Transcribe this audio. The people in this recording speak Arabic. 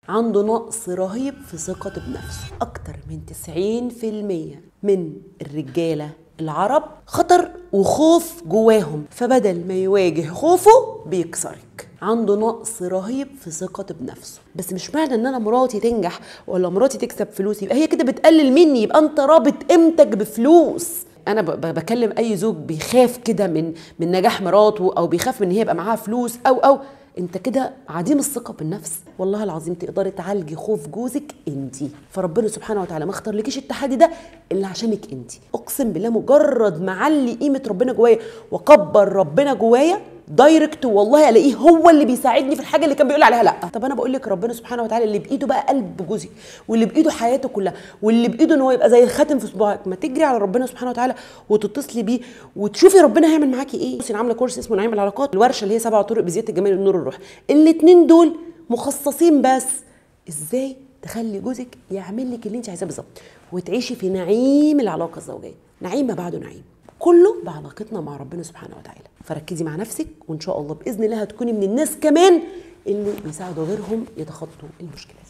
عنده نقص رهيب في ثقته بنفسه. اكتر من 90% من الرجاله العرب خطر وخوف جواهم، فبدل ما يواجه خوفه بيكسرك. عنده نقص رهيب في ثقته بنفسه. بس مش معنى ان انا مراتي تنجح ولا مراتي تكسب فلوس يبقى هي كده بتقلل مني، يبقى انت رابط قيمتك بفلوس. انا بكلم اي زوج بيخاف كده من نجاح مراته، او بيخاف من ان هي يبقى معاها فلوس، او انت كده عديم الثقه بالنفس. والله العظيم تقدري تعالجي خوف جوزك انتي، فربنا سبحانه وتعالى ما اختارلكيش التحدي ده الا عشانك انتي. اقسم بالله مجرد ما علي قيمه ربنا جوايا وكبر ربنا جوايا دايركت، والله الاقيه هو اللي بيساعدني في الحاجه اللي كان بيقول عليها لا. طب انا بقول لك ربنا سبحانه وتعالى اللي بايده بقى قلب جوزك، واللي بايده حياته كلها، واللي بايده ان هو يبقى زي الخاتم في صباعك، ما تجري على ربنا سبحانه وتعالى وتتصلي بيه وتشوفي ربنا هيعمل معاكي ايه. انا عامله كورس اسمه نعيم العلاقات، الورشه اللي هي 7 طرق بزياده الجمال والنور الروحي. الاثنين دول مخصصين بس ازاي تخلي جوزك يعمل لك اللي انت عايزاه بالظبط، وتعيشي في نعيم العلاقه الزوجيه، نعيم ما بعده نعيم، كله بعلاقتنا مع ربنا سبحانه وتعالى. فركزي مع نفسك، وان شاء الله باذن الله هتكوني من الناس كمان اللي بيساعدوا غيرهم يتخطوا المشكلات.